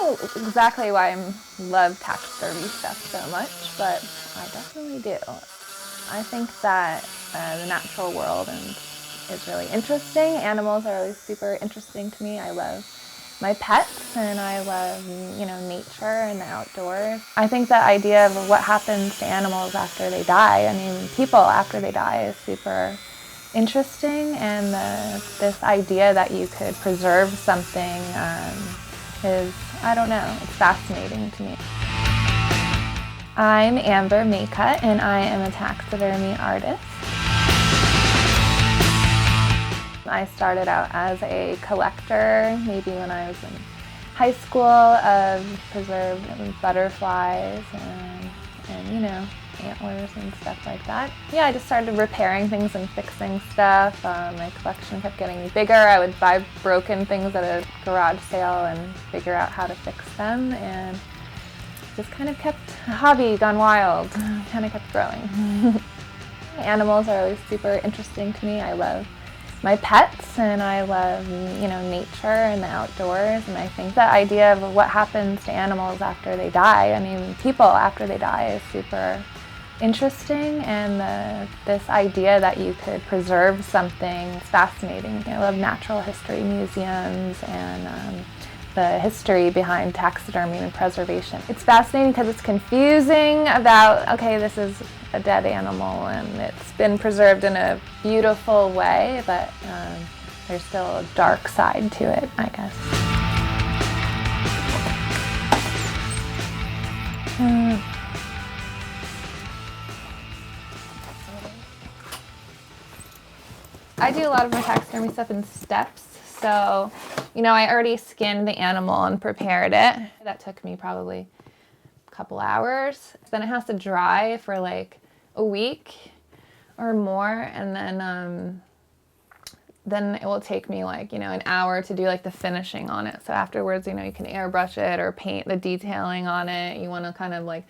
know exactly why I love taxidermy stuff so much, but I definitely do. I think that the natural world is really interesting. Animals are always super interesting to me. I love my pets and I love, nature and the outdoors. I think the idea of what happens to animals after they die, people after they die, is super interesting, and this idea that you could preserve something is, I don't know, it's fascinating to me. I'm Maykut and I am a taxidermy artist. I started out as a collector, maybe when I was in high school, of preserved butterflies and antlers and stuff like that. Yeah, I just started repairing things and fixing stuff. My collection kept getting bigger. I would buy broken things at a garage sale and figure out how to fix them, and just kind of kept a hobby gone wild, kind of kept growing. Animals are always super interesting to me. I love my pets and I love, nature and the outdoors, and I think the idea of what happens to animals after they die, people after they die, is super interesting, and this idea that you could preserve something is fascinating. I love natural history museums and the history behind taxidermy and preservation. It's fascinating because it's confusing about, okay, this is a dead animal and it's been preserved in a beautiful way, but there's still a dark side to it, I guess. I do a lot of my taxidermy stuff in steps. So, I already skinned the animal and prepared it. That took me probably a couple hours. Then it has to dry for like a week or more, and then it will take me like, an hour to do like the finishing on it. So afterwards, you can airbrush it or paint the detailing on it. You want to kind of like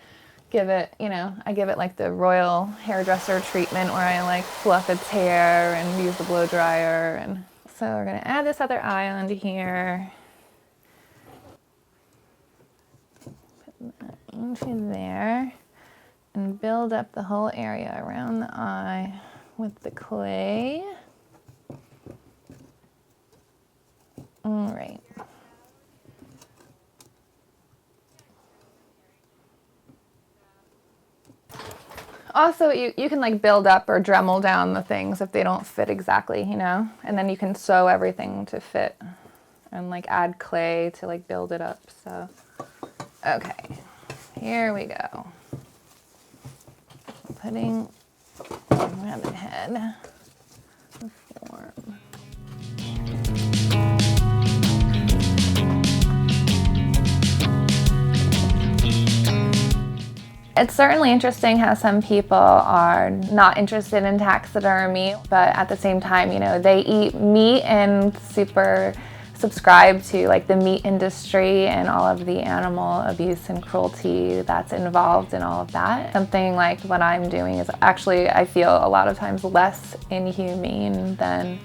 give it, I give it like the royal hairdresser treatment where I like fluff its hair and use the blow dryer. And so we're gonna add this other eye onto here. Put that into there and build up the whole area around the eye with the clay. All right. Also, you can like build up or Dremel down the things if they don't fit exactly, and then you can sew everything to fit and like add clay to like build it up. So, okay, here we go. Putting around the head the form. It's certainly interesting how some people are not interested in taxidermy, but at the same time, they eat meat and super subscribe to like the meat industry and all of the animal abuse and cruelty that's involved in all of that. Something like what I'm doing is actually, I feel a lot of times, less inhumane than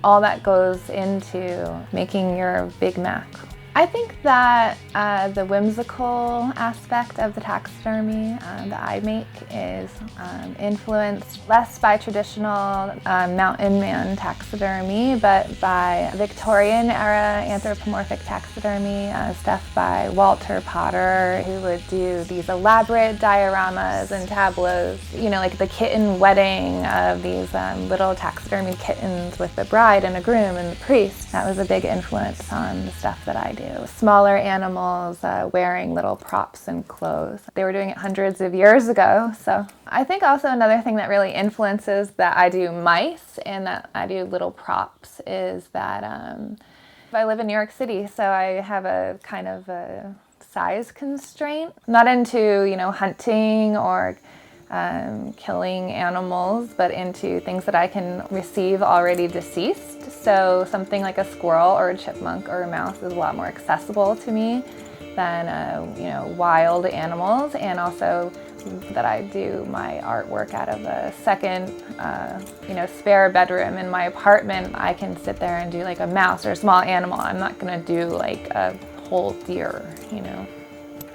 all that goes into making your Big Mac. I think that the whimsical aspect of the taxidermy that I make is influenced less by traditional mountain man taxidermy, but by Victorian era anthropomorphic taxidermy, stuff by Walter Potter, who would do these elaborate dioramas and tableaus, like the kitten wedding of these little taxidermy kittens with the bride and a groom and the priest. That was a big influence on the stuff that I do. Smaller animals wearing little props and clothes. They were doing it hundreds of years ago. So I think also another thing that really influences that I do mice and that I do little props is that I live in New York City, so I have a kind of a size constraint. I'm not into, hunting or killing animals, but into things that I can receive already deceased. So something like a squirrel or a chipmunk or a mouse is a lot more accessible to me than wild animals, and also that I do my artwork out of a second spare bedroom in my apartment. I can sit there and do like a mouse or a small animal. I'm not gonna do like a whole deer, you know.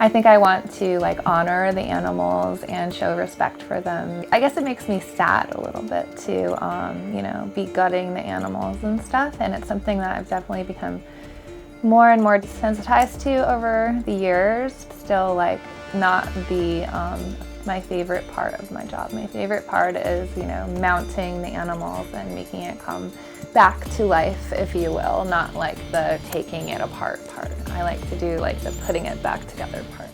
I think I want to like honor the animals and show respect for them. I guess it makes me sad a little bit to, you know, be gutting the animals and stuff, and it's something that I've definitely become more and more desensitized to over the years. Still like not the my favorite part of my job. My favorite part is, you know, mounting the animals and making it come back to life, if you will, not like the taking it apart part. I like to do like the putting it back together part.